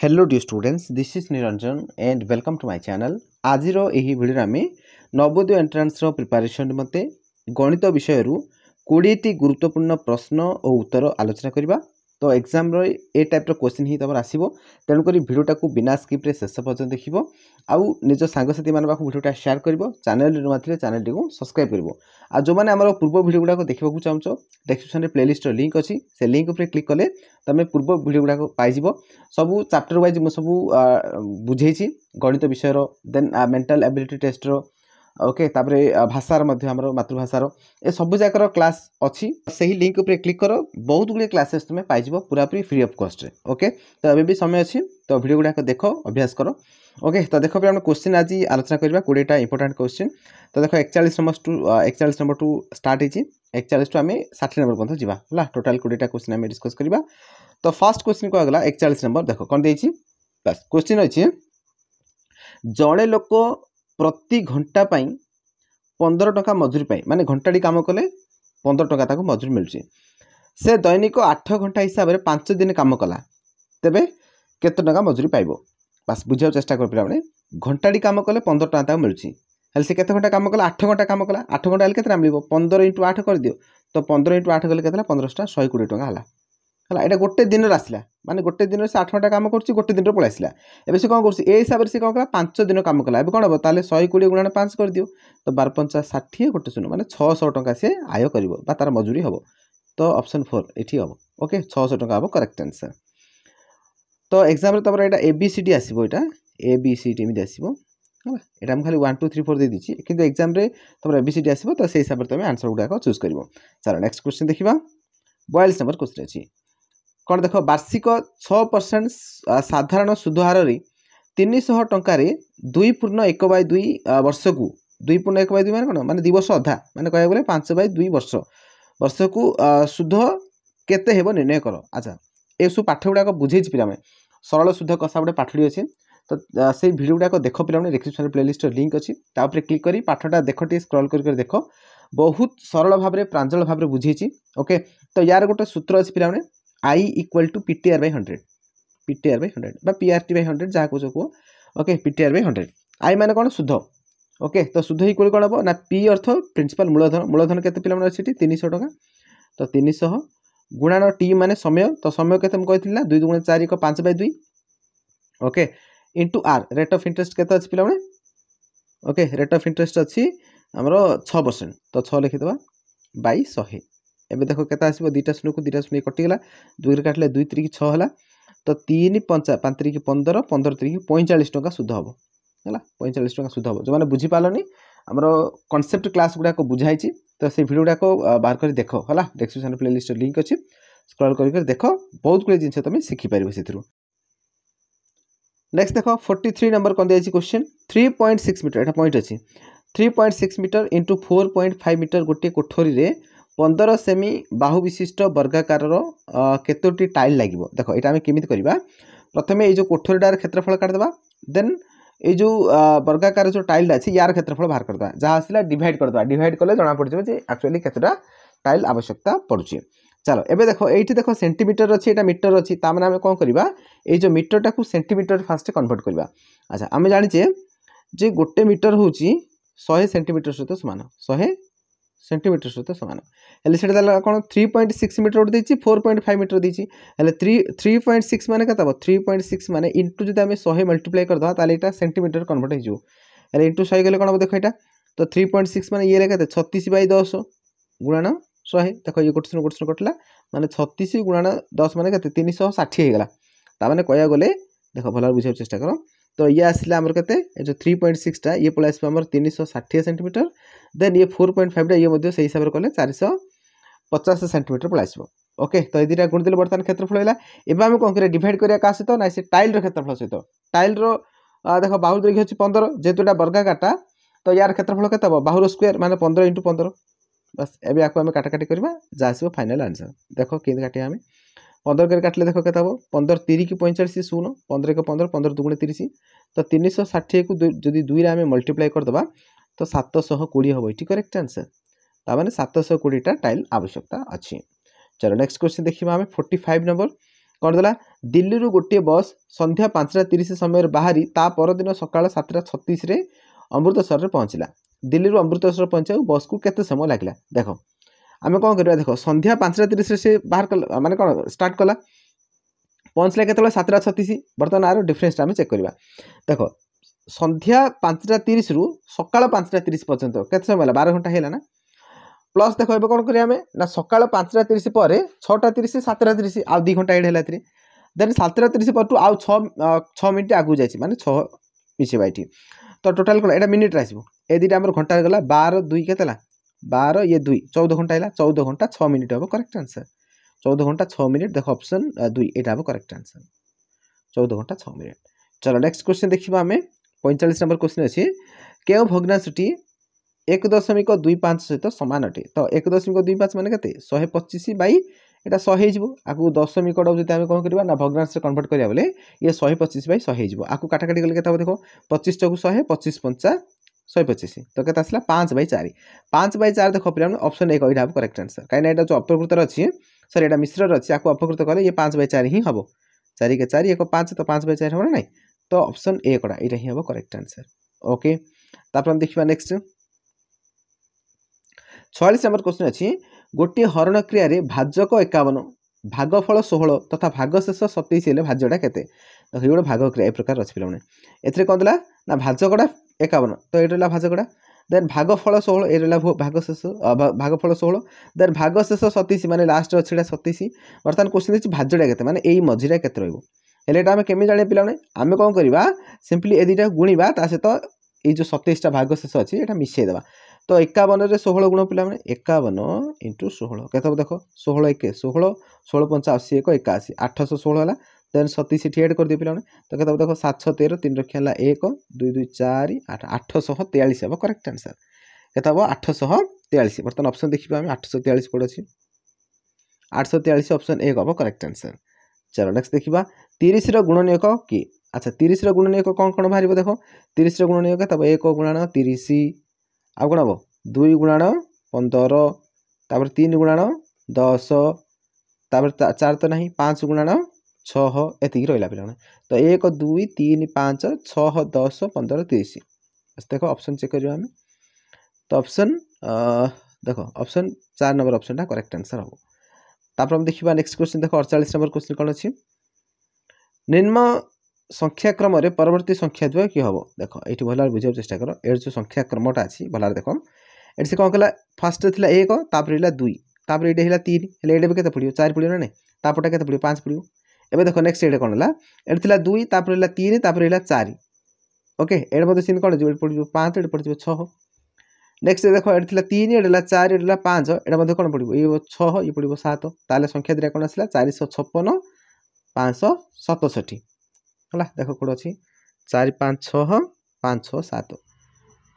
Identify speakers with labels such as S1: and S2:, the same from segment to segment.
S1: Hello dear students, this is Niranjan and welcome to my channel. आज रो एही video आमे Navodaya entrance रो preparation मते गणित विषय रु 20 टी गुरुत्वपूर्ण प्रश्न और उत्तर आलोचना करिबा। तो एग्जाम रो ए टाइप रो क्वेश्चन ही तमर आसीबो, तेनु करी वीडियोटा को बिना स्किप रे शेष पर्यंत देखिबो आउ निज सांगसाथी मान बाकू वीडियोटा शेयर करिबो। चैनल नु माथिले चैनल को सब्सक्राइब करिबो। आ जो माने हमर पूर्व वीडियो गुडा को देखिबाकू चाहछो, डिस्क्रिप्शन रे प्लेलिस्ट रो लिंक अछि, से लिंक ऊपर क्लिक कले तमे पूर्व वीडियो गुडा को पाइ जिवो। सबु चैप्टर वाइज मु सबु बुझेछि गणित विषय रो, देन मेंटल एबिलिटी टेस्ट रो, ओके तापरे भाषार मध्य हमरो मातृभाषार ए सब जाकर क्लास अछि। सही लिंक ऊपर क्लिक करो, बहुत गुले क्लासेस तुमे पाइ जिवो पूरा पूरी फ्री ऑफ कॉस्ट रे। ओके तो अबे भी समय अछि, तो वीडियो गुडा को देखो, अभ्यास करो। ओके तो देखो पे हम क्वेश्चन आज आलोचना करबा 20 टा इंपोर्टेंट क्वेश्चन। तो देखो 41 नंबर टू स्टार्ट हिची, 41 टू हमें 60 नंबर पर्यंत जिबा हला। टोटल 20 टा क्वेश्चन हमें डिस्कस करबा। तो फर्स्ट क्वेश्चन को अगला 41 नंबर देखो कोन देछि। बस क्वेश्चन अछि, जणे लोक प्रति घंटा पई 15 टका मजूरी पाई, माने घंटाडी काम कले 15 टका ताको मजूरी मिलछि। से दैनिक 8 घंटा हिसाब रे 5 दिन काम कला, तेबे केते टका मजूरी पाइबो। बस बुझाउ चेष्टा कर पिला माने घंटाडी काम कले 15 टका ताको मिलछि। हल से केते घंटा काम कला, 8 घंटा काम कला। 8 घंटा हल केते मिलबो, 15 * 8 कर दियो। तो 15 * 8 गले केतला 15 टा 120 टका हला हला। एटा गोटे दिन रे आसला, माने गोटे दिन से 8 घंटा काम करछि, गोटे दिन रे पळै आसला। एबे से कोन करछि, ए हिसाब रे से कोन कला 5 दिन काम कला। एबे कोन हो ताले 120 गुणन 5 कर दियो। तो 12 * 5 = 60 गोटे शून्य, माने 600 टका से आय करिवो बा तार मजूरी हबो। तो ऑप्शन 4 एठी हबो। ओके 600 टका हबो करेक्ट आंसर। तो एग्जाम रे तमरा एटा एबीसीडी आसीबो, एटा एबीसीडी में आसीबो हला। एटा हम खाली 1 2 3 4 दे दिछि, किंतु एग्जाम रे तमरा एबीसीडी आसीबो। तो से हिसाब रे तमे आंसर गुडा को चूज करिवो। चलो नेक्स्ट क्वेश्चन देखिबा। 42 नंबर क्वेश्चन अछि कोन देखो, वार्षिक 6% साधारण सुध हार रे 300 टंका रे 2.1/2 वर्ष को 2.1/2 माने कोन, माने 2 वर्ष अधा, माने कहया बोले 5/2 वर्ष वर्ष को सुध केते हेबो निर्णय करो। अच्छा ए सु पाठ गुडा को बुझेछि पिला में, सरल सुध कसा गुडा पाठडी अछि। तो से वीडियो गुडा को देखो पिला में, डिस्क्रिप्शन प्लेलिस्ट लिंक अछि, ता ऊपर क्लिक करी पाठटा देखो, टी स्क्रॉल कर देखो, बहुत सरल भाव रे प्रांजल भाव रे बुझेछि। ओके तो यार गोटे सूत्र अछि पिला में, I = PTR/100, PTR/100 बा PRT/100 जहा को जो को। ओके PTR/100, I माने कोन सुध। ओके तो सुध इक्वल कोन हबो ना, P अर्थ प्रिंसिपल मूलधन, मूलधन केते पिला में अछि 300 टका। तो 300 गुणन T माने समय, तो समय केते हम कहथिला 2 * 2 = 4 = 5/2। Okay into R rate of interest केते अछि पिला में। ओके रेट ऑफ इंटरेस्ट अछि हमरो 6%, तो 6 लिखि देबा बाय 100। एबे देखो केता आसीबो, 2टा शून्य को 2टा शून्य कटि गेला, 2 रे काटले 2 * 3 = 6 हला। तो 3 * 5 = 5 * 3 = 15, 15 * 3 = 45 टका सुध हबो हला। 45 टका सुध हबो। जो माने बुझी पालनी हमरो कांसेप्ट क्लास गुडा को बुझाइछि, तो से वीडियो गुडा को बाहर कर देखो हला। डिस्क्रिप्शन प्लेलिस्ट लिंक अछि, स्क्रॉल कर देखो, बहुत गुले जिंस तमे सिखि परिबो सेथरु। नेक्स्ट देखो 43 नंबर कोन देछि क्वेश्चन, 3.6 मीटर एटा पॉइंट अछि। 3.6 मीटर इंटू 4.5 मीटर गोटे कोठरी रे 15 सेमी बाहु विशिष्ट वर्गाकार केतोटी टाइल लागिबो। देखो एटा हम केमिति करबा, प्रथमे ए जो कोठरीडार क्षेत्रफल काट देबा, देन ए जो वर्गाकार जो टाइल अछि यार क्षेत्रफल बाहर कर देबा, जहा आसिला डिवाइड कर देबा। डिवाइड करले जणा पड़ जेबे जे एक्चुअली केतोटा टाइल आवश्यकता पड़ुची। चलो एबे देखो एठी देखो सेंटीमीटर अछि, एटा मीटर अछि, ता माने हम कोन करबा, ए जो मीटर टाकू सेंटीमीटर फास्ट कन्वर्ट करबा। अच्छा हम जानि जे गोटे मीटर होची 100 सेंटीमीटर सहित समान, 100 सेंटीमीटर सहित समान। हेले सेटा दाला कोन 3.6 मीटर उठ देछि, 4.5 मीटर देछि। हेले 3.6 माने कतबो, 3.6 माने इनटू जदि हम 100 मल्टीप्लाई कर दवा, ताले एटा सेंटीमीटर कन्वर्ट हो जो। हेले इनटू 100 गेले कोन हो देखो एटा। तो 3.6 माने ये केते 36/10 गुणन 100। देखो ये गोटे शून्य कटला, माने 36 गुणन 10 माने केते 360 हे गेला। ता माने कहया गले देखो भला बुझाउ चेष्टा करो। तो ये आसिला हमर केते, ए जो 3.6 टा ये पळे आसबा हमर 360 सेंटीमीटर, देन ये 4.5 टा ये मध्ये से हिसाब रे कले 450 सेंटीमीटर पळे आसबो। ओके तो ए दिटा गुण देले बर्तन क्षेत्रफल हैला। एबा हम कोन करे, डिवाइड करिया का सहित ना, से टाइल रो क्षेत्रफल सहित। टाइल रो देखो बाहु दৈর্ঘ্য अछि 15, जेतुटा वर्गाकारटा, तो यार क्षेत्रफल केते हबो, बाहुर स्क्वायर माने 15 * 15। बस एबे आको हम काटाकाटी करबा, जा आसीबो फाइनल आंसर। देखो केन काटिया हम 15 कर काटले देखो केते हबो, 15 3 * 45 शून्य, 15 * 15 15 * 2 = 30। तो 360 को जदि 2 रे हम मल्टीप्लाई कर दबा, तो 720 हबो। इटी करेक्ट आंसर। ता माने 720 टा टाइल आवश्यकता अछि। चलो नेक्स्ट क्वेश्चन देखिबा हम 45 नंबर। कौन देला दिल्ली रु गोटे बस संध्या 5:30 समय बाहरी ता परदिन सकाळ 7:36 रे अमृतसर रे पहुँचला। दिल्ली रु अमृतसर पहुँचा बस को केते समय लागला देख आम कौन कर देख संध्या 5:30 से बाहर कल माने कौन स्टार्ट कला पहुँचला केतବେଳେ 7:36 बर्तमान आर डिफरेंस आम चेक करवा देख संध्या 5:30 रु सकाळ 5:30 पर्यंत केते समय है 12 घंटा है ना प्लस देख ए कौन करिया ना सकाळ 5:30 पर 6:30 7:30 आउ 2 घंटा एड है देन 7:30 पर आउ 6 मिनिट आगू जाइए माने 6 मिसेबा ये तो टोटाल कौन एटा मिनिट आसो ए दुटा आम घंटा गला 12 2 के 12 ये 2 14 घंटा है 14 घंटा 6 मिनिट हम करेक्ट आंसर 14 घंटा 6 मिनिट देख ऑप्शन 2 यहाँ हम करेक्ट आंसर 14 घंटा 6 मिनिट। चलो नेक्स्ट क्वेश्चन देखा आम 45 नंबर क्वेश्चन अच्छे क्यों भग्नांशटी 1.25 सहित सामान अटे तो 1.25 मान के 125 बै यहाँ 100 हो दशमिक जब आम कौन करवा भग्नांश कन्वर्ट करा बोले ये 125 बै 100 हो आपको काटाकाटी गले के देख 25 चौक 100 25 पंचा 125 तो के 5/4 5/4 देख पे ऑप्शन 1 यहाँ करेक्ट आंसर कहीं जो अपकृतर अच्छी सर यहाँ मिश्र अच्छी आपको अपकृत कले ये 5/4 ही हम 4 के 4 1 5 तो 5/4 हम ना तो ऑप्शन 1 यहाँ ही हम करेक्ट आंसर ओके तापर हम देखा नेक्स्ट 46 नंबर क्वेश्चन अच्छी गोटे हरण क्रिय भाजक 51 भागफल 16 तथा भागशेष 27 हेल्ले भाज्यटा केते ये गोटे भाग क्रिया ए प्रकार अच्छे पे ए कौन देला ना भाजकटा 51 तो ये भाजकटा देन भागफल 16 ये रहा भागशेष भागफल 16 देन भागशेष 27 माने लास्ट अच्छे 27 बर्तमान क्वेश्चन देखिए भाज्यटा केते माने यही मझीरा केते रहिबो हेले एटा आमे केमि जाने पिलाने आमे कौन करवा सिंपली ए दुटा गुणिबा ता सहित ये जो 27टा भागशेष अच्छी यहाँ मिसई देवा तो 51 रे 16 गुण पिला 51 इंटू 16 केत देख 16 1 16 16 5 80 1 81 816 है देन 27 एड कर दिए पिला तो केत देख 713 3 रखा 1 2 2 4 8 843 हम करेक्ट आंसर केत 843 बर्तमान ऑप्शन देखिए आम 843 कोड अच्छी 843 ऑप्शन 1 हम करेक्ट आंसर। चलो नेक्स्ट देखा 30 गुणनीयक कि अच्छा 30 गुणनीयक कौन कौन बाहर देख 30 गुणनीयक तब 1 गुणाण 30 आउ कौन हम 2 गुणाण 15 तापर 3 गुणाण 10 तापर 4 तो नहीं 5 गुणाण 6 एति रहा पे तो 1 2 3 5 6 10 15 30 देख ऑप्शन चेक करियो आमे तो ऑप्शन देख ऑप्शन 4 नंबर ऑप्शन टा करेक्ट आंसर हम तापर हम देखिबा नेक्स्ट क्वेश्चन देख 48 नंबर क्वेश्चन कौन अच्छी निम्न संख्या क्रम रे परवर्ती संख्या द्वय कि हम देख ये भल बुझे चेष्टा कर ए जो संख्या क्रमटा अच्छी भल देख ये कौन कला फास्ट थी 1 तापर 2 तापर ये 3 हेल्ले भी पड़ो 4 पड़ो ना तापटा के पड़ो 5 पड़ो एवं देख नेक्स्ट ये कौन है ये 2 तापर 3 तापर 4 ओके ये मतलब सीन कौन जो पड़ो 5 ये पड़ो 6 नेक्स्ट देख ये 3 ये 4 ये 5 ये कौन पड़ो ये 6 ये पड़ो 7 ताले संख्या दिया कौन आसला 456 567 है देख कौन अच्छी 4 5 6 5 6 7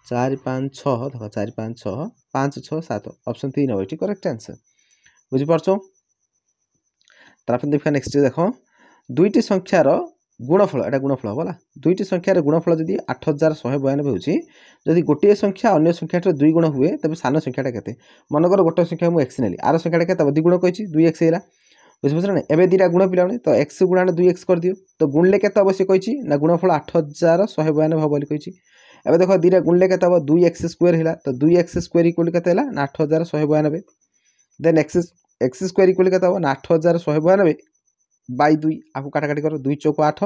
S1: 4 5 6 देख 4 5 6 5 6 7 ऑप्शन 3 हम ये करेक्ट आंसर बुझीपार देखा नेक्स्ट देख दुईटी संख्यार गुणफल एटा गुणफल होला दुईटी संख्यार गुणफल जदि 8192 होची जदि गोटे संख्या अन्य संख्या 2 गुण हुए तबे सान संख्याटा केते मनकर गोटे संख्या मु x नेली आर संख्याटा केते 2 गुण कहिची 2x हैला बुझिपछ ना एबे दीटा गुण पिलाने तो x गुणन 2x कर दियो तो गुणले केते अवश्य कहिची ना गुणफल 8192 हो बोली कहिची एबे देखो दीटा गुणले केते 2x² हैला तो 2x² इक्वल केते हैला ना 8192 देन x स्क्वायर इक्वल केते ना 8192 बाय 2 आपको काटाकाटी कर 2 चौक 8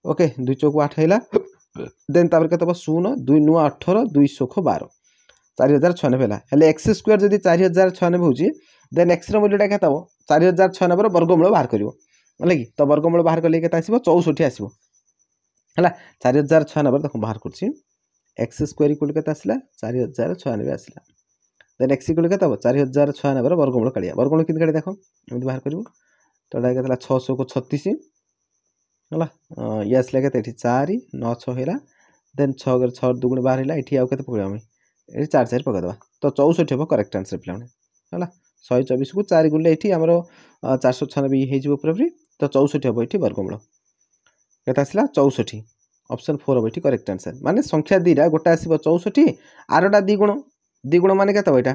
S1: ओके 2 चौक 8 हैला देन तापर केते 0 2 9 18 2 चौक 12 4096 हैला हेले x स्क्वायर जदी 4096 होची देन x रो मूल्यटा केते 4096 रो वर्गमूल बाहर करिवो हला कि तो वर्गमूल बाहर करले केते आसीबो 64 आसीबो हला 4096 देखो बाहर करछि x स्क्वायर इक्वल केते आसला 4096 आसला देन x इक्वल केते 4096 रो वर्गमूल काढिया वर्गमूल किन काढि देखो एमि बाहर करिवो तो एटा केतला 636 हला ये आसला केते 4 9 6 हैला देन 6 6 दुगुण 12 हैला एठी आउ केते पकड़िया हम एठी 4 4 पकड़ दबा तो 64 हेबो करेक्ट आंसर पिलाने हला 124 को 4 गुणले एठी हमरो 496 हे जिवो पूरा तो 64 हेबो एठी वर्गमूल केते आसला 64 ऑप्शन 4 हेबो एठी करेक्ट आंसर माने संख्या दीरा गोटा आसीबो 64 आरोटा द्विगुण माने केते एटा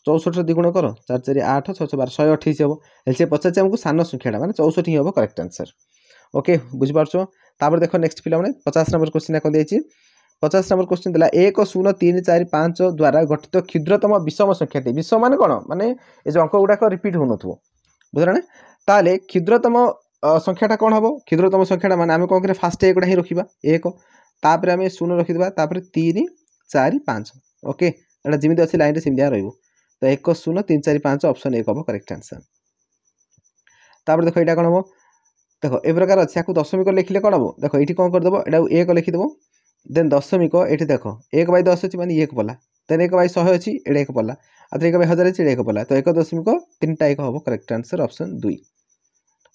S1: 64 द्विगुण कर 4 4 8 6 6 12 128 हम हेल्ले से पचार आमको सान संख्याटा माने 64 ही हम करेक्ट आंसर। ओके बुझी पारछो। तापर देखो नेक्स्ट पिला माने 50 नंबर क्वेश्चन कोन देछि 50 नंबर क्वेश्चन दिला 1 0 3 4 5 द्वारा गठित क्षुद्रतम विषम संख्या दे विषम माने कोन माने ए जो अंक गुडा रिपीट हो नथुवो बुझला ना ताले क्षुद्रतम संख्याटा कोन हबो क्षुद्रतम संख्याटा माने आमे कोन करे फास्ट एकोडा ही रखिबा 1 तापर आमे 0 रखि दिबा तापर 3 4 5 ओके एटा जिमिति अछि लाइन रे सिमिया रहइबो तो 1 0 3 4 5 ऑप्शन 1 हबो करेक्ट आंसर। तापर देखो एटा कोन हबो देखो ए प्रकार अछि याकू दशमिक लिखिले कोन हबो देखो एठी कोन कर देबो एटा 1 लिखि देबो देन दशमिक एठी देखो 1 बाय 10 अछि माने 1 पला देन 1 बाय 100 अछि एटा 1 पला आ 1 बाय 1000 अछि एटा 1 पला तो 1 दशमिक 3टा 1 हबो करेक्ट आंसर ऑप्शन 2।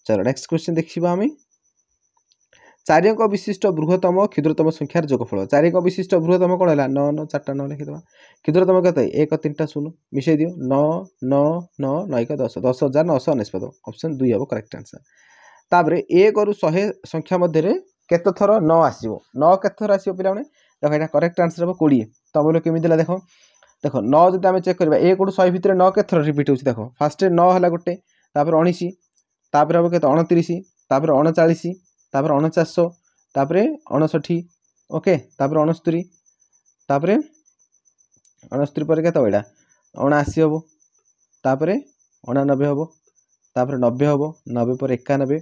S1: चलो नेक्स्ट क्वेश्चन देखिबा हमें 4 अंक विशिष्ट बृहत्तम क्षुद्रतम संख्यार जोगफल 4 अंक विशिष्ट बृहत्तम कोन हला 9 9 4टा 9 लिखि देबा क्षुद्रतम कते 1 3टा 0 मिसै दियो 9 9 9 9 1 10 10999 ऑप्शन 2 हबो करेक्ट आंसर। तापरे 1 रु 100 संख्या मध्य रे केते थर 9 आसीबो 9 केते थर आसीबो पिला माने देखो एटा करेक्ट आंसर हबो 20 तो बोलो केमि दिला देखो देखो 9 जदि आमे चेक करबा 1 रु 100 भितरे 9 केते थर रिपीट होछि देखो फास्ट 9 हला गोटे तापर 19 तापर हबो केते 29 तापर 39 तापर 49 तापर 59 ओके तापर 69 तापर 69 पर केते एटा 79 हबो तापर 89 हबो तापर 90 हबो 90 पर 91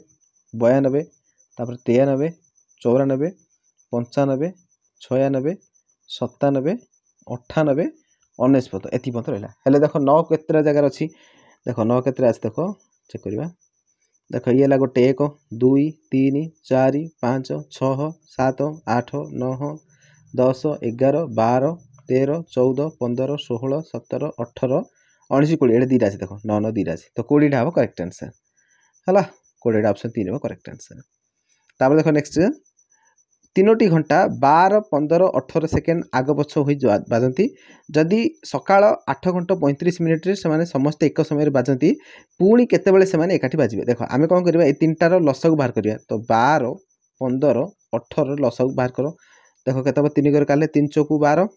S1: 92 तापर 93 94 95 96 97 98 99 एति पत रहला हेले देखो 9 केतरा जगह अछि देखो 9 केतरा अछि देखो चेक करबा देखो ये ला गोटे 1 2 3 4 5 6 7 8 9 10 11 12 13 14 15 16 17 18 19 20 एटा दीटा अछि देखो 9 9 दीटा अछि तो 20 टा हबो करेक्ट आंसर हला 20 टा ऑप्शन 3 हबो करेक्ट आंसर। तापर देखो नेक्स्ट 3टी घंटा 12 15 18 सेकेंड आग पछ होई बाजंती जदि सकाळ 8 घंटा 35 मिनिट रे से समस्त एक समय बाजंती पुणी केते बेले से एकाठी बाजिबे देखो आमे कोन करबा ए तीनटार लसक बाहर करिया तो 12 15 18 लसक बाहर करो देखो केते 3 कर काले 3 चौकु 12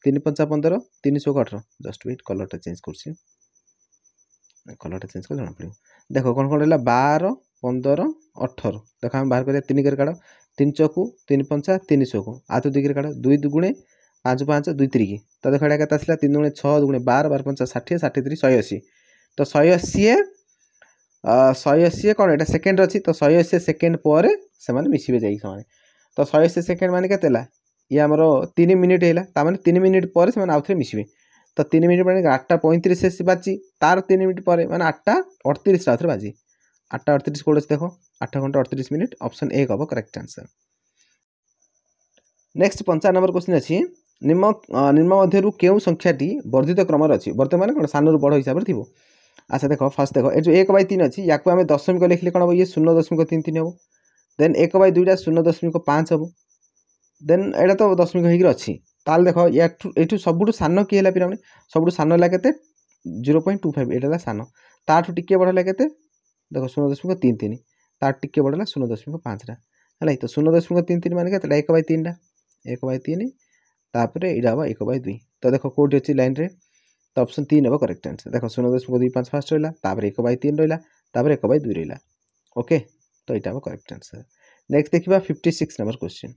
S1: 3 5 15 3 चौकु 18 जस्ट वेट कलरटा चेंज करछि कलरटा चेंज कर जाना पड़ो देखो कोन कोन रहला 12 15 18 देखो हम बाहर करिया 3 कर काढ 3 चौकु 3 5 3 चौकु आतो 2 कर काढ 2 दुगुणे 5 5 2 3 तो देखो एटा केते आसला 3 दुगुणे 6 दुगुणे 12 12 5 60 60 3 180 तो 180 180 कोन एटा सेकंड अछि तो 180 सेकंड पर से माने मिसिबे जाई समान तो 180 सेकंड माने केतेला ये हमरो 3 मिनिट हैला ता माने 3 मिनिट पर से माने आउथरे मिसिबे तो 3 मिनिट माने 8:35 से बाजी तार 3 मिनिट पर माने 8:38 आउथरे बाजी 8:38 कोड देखो 8 घंटा 38 मिनिट ऑप्शन 1 हबो correct answer. Next 55 number question अछि निम्न मध्यरु केउ संख्याटी वर्धित क्रम रे अछि वर्तमान कोन सानरु बड़ हिसाब रे थिबो अच्छा देखो फास्ट देखो ए जो 1/3 अछि याकू आमे दशमिक लिखले कोन हबो ये 0.33 हबो देन 1/2 टा 0.5 हबो देन एटा तो दशमिक हेगिर अछि ताल देखो एठू सबुटु सानो की हैला पिराने सबुटु सानो ला केते 0.25 एटा ला सानो ताठू टिके बडला केते देखो 0.33 तार टिके बडला 0.5 टा हला तो 0.33 माने केते 1/3 टा 1/3 तापर एडा हबो 1/2 तो देखो कोठी अछि लाइन रे तो ऑप्शन 3 हबो करेक्ट आंसर देखो 0.25 फास्ट रहला तापर 1/3 रहला तापर 1/2 रहला ओके तो एटा हबो करेक्ट आंसर। नेक्स्ट देखिबा 56 नंबर क्वेश्चन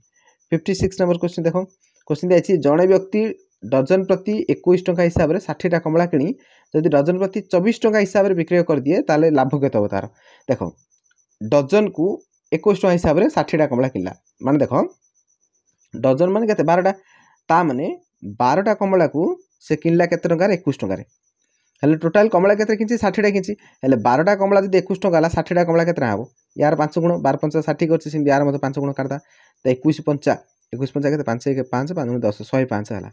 S1: 56 नंबर क्वेश्चन देखो क्वेश्चन अछि जणे व्यक्ति डजन प्रति 21 टका हिसाब रे 60 टा कमला किनी जदि डजन प्रति 24 टका हिसाब रे विक्रय कर दिए ताले लाभ केते हो तार देखो डजन को 21 टका हिसाब रे 60 टा कमला किनला माने देखो डजन माने केते 12 टा ता माने 12 टा कमला को से किनला केते टका रे 21 टका रे हेले टोटल कमला केते किंची 60 टा किंची हेले 12 टा कमला जदि 21 टका ला 60 टा कमला केते हबो यार 5 गुण 12 5 60 करछि सिम यार मते 5 गुण करदा तो 21 5 21 5 केते 5 1 5 5 10 105 हला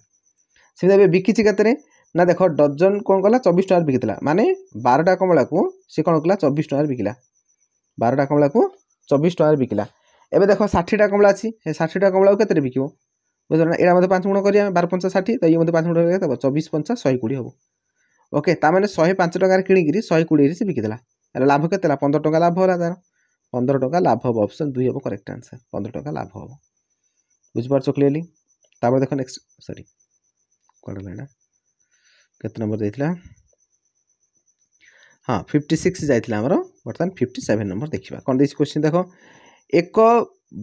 S1: सिम बे बिकिछि केते रे ना देखो डजन कोन कला 24 टका बिकितला माने 12 टा कमला को से कोन कला 24 टका बिकिला 12 टा कमला को 24 टका बिकिला एबे देखो 60 टा कमला अछि हे 60 टा कमला को केते बिकिबो बुझल ना एरा मते 5 गुण करिया 12 5 60 तो ये मते 5 गुण करिया तब 24 5 120 हबो ओके ता माने 105 टका रे किनी गिरी 120 रे से बिकितला अरे लाभ केतेला 15 टका लाभ होला तार 15 टका लाभ हबो ऑप्शन 2 हबो करेक्ट आंसर 15 टका लाभ हबो बुझ पारछो क्लियरली तापर देखो नेक्स्ट सॉरी कोड लेना केते नंबर जाइथिला हाँ 56 जाइथिला हमरो बर्तमान 57 नंबर देखिबा कोन दिस क्वेश्चन देखो एक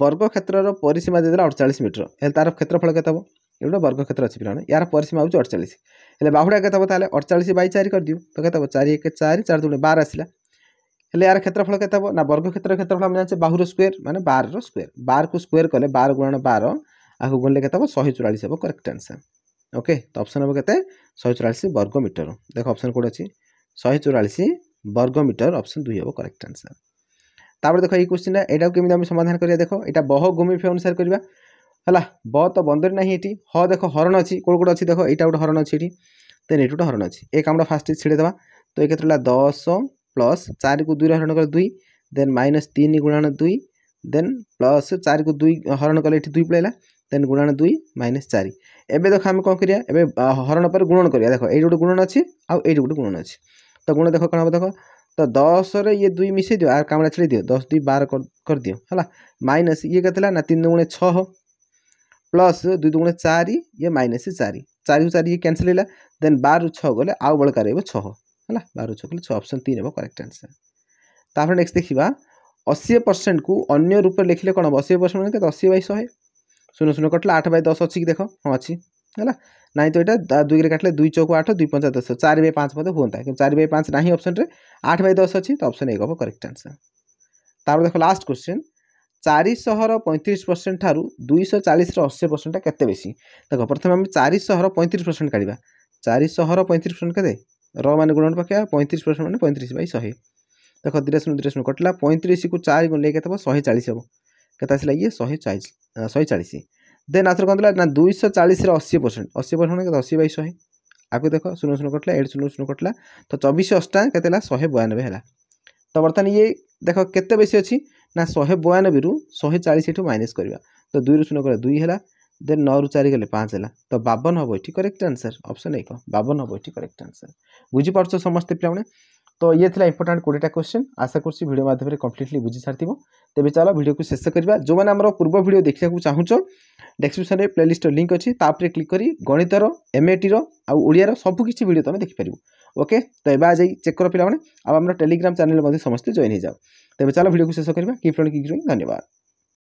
S1: वर्ग क्षेत्रर परिसीमा देला 48 मीटर हेल तार क्षेत्रफल केते हबो एटा वर्ग क्षेत्र अछि पिलाने यार परिसीमा होउ 48 हेले बाहुडा केते हबो ताले 48 बाय 4 कर दियो तो केते हबो 4 1 4 4 2 12 आसिला हेले यार क्षेत्रफल केते हबो ना वर्ग क्षेत्रफल हम जाने बाहुर स्क्वायर माने 12 रो स्क्वायर 12 को स्क्वायर कले 12 गुणन 12 आगु गुणले केते हबो 144 हबो करेक्ट आंसर ओके तो ऑप्शन हबो केते 144 वर्ग मीटर देखो ऑप्शन कोड अछि 144 वर्ग मीटर ऑप्शन 2 हबो करेक्ट आंसर तापर देखो ई क्वेश्चन एटा केमिदा हम समाधान करिया देखो एटा बहुगुणित अनुसार करिवा हला ब तो बंदर नाही एटी ह देखो हरण अछि कोड कोड अछि देखो एटा उड हरण अछि एटी तेन एटुटा हरण अछि एक हमरा फास्ट छिडे देबा तो एक केतला 10 प्लस 4 को 2 रे हरण कर 2 देन माइनस 3 गुणन 2 देन प्लस 4 को 2 हरण कले एटी 2 पळेला देन गुणन 2 माइनस 4 एबे देखो हम कोन करिया एबे हरण पर गुणन करिया देखो एटी उड गुणन अछि आ एटी उड गुणन अछि तो गुण देखो कोन हम देखो तो 10 रे ये 2 मिसे दियो आर कामड़ा छेड़ी दियो 10 2 12 कर दियो हला माइनस ये केतला ना 3 गुणे 6 प्लस 2 गुणे 4 ये माइनस 4 4 4 ये कैंसिल हैला देन 12 6 गले आउ बळ करेबो 6 हला 12 6 गले 6 ऑप्शन 3 हेबो करेक्ट आंसर तापर नेक्स्ट देखिबा 80% को अन्य रूप में लिखले कोन 80% माने 80 बाय 100 सुनो सुनो कटला 8 बाय 10 अछि कि देखो हां अछि हला नाही तो एटा 2 रे काटले 2 चौक 8 2 5 10 4 बाय 5 पदे होंता कि 4 बाय 5 नाही ऑप्शन रे 8 बाय 10 अछि तो ऑप्शन 1 हो करेक्ट आंसर तापर देखो लास्ट क्वेश्चन 435% ठारू 240 रो 80% केते बेसी देखो प्रथम हम 400 रो 35% काढिबा 400 रो 35% केते रो माने गुणन पकेया 35% माने 35 बाय 100 देखो दिरेस कटला 35 को 4 गुण ले केते 140 हो केते आसला ये 140 देन आथर कोन ना 240 रो 80% 80% माने 80 बाय 100 आगु देखो सुनो सुनो कटला 8 सुनो कटला तो 24 8 केतेला 192 हैला तो बर्तन ये देखो केते बेसी अछि ना 192 रु 140 एठु माइनस करबा तो 2 रु सुनो करे 2 हैला देन 9 रु 4 गले 5 हैला तो 52 हबो एठी करेक्ट आंसर ऑप्शन 1 52 हबो एठी करेक्ट आंसर बुझी परछो समस्त पिलाउने तो ये थिला इंपोर्टेंट 20टा क्वेश्चन आशा करछि वीडियो माध्यम रे कंप्लीटली बुझी सारथिबो तेबे चलो वीडियो को शेष करबा जो माने हमरो पूर्व वीडियो देखिया को चाहुचो डिस्क्रिप्शन रे प्लेलिस्ट लिंक अछि तापरे क्लिक करी गणितर एमएटी रो आ ओडिया रो सब किछि वीडियो तमे देखि परिबो ओके तो एबा आ जाई चेक करो पिलाउने आ हमरो टेलीग्राम चैनल मध्ये समस्त जॉइन हो जाओ तेबे चलो वीडियो को शेष करबा कीप लर्निंग कीप ग्रोइंग धन्यवाद।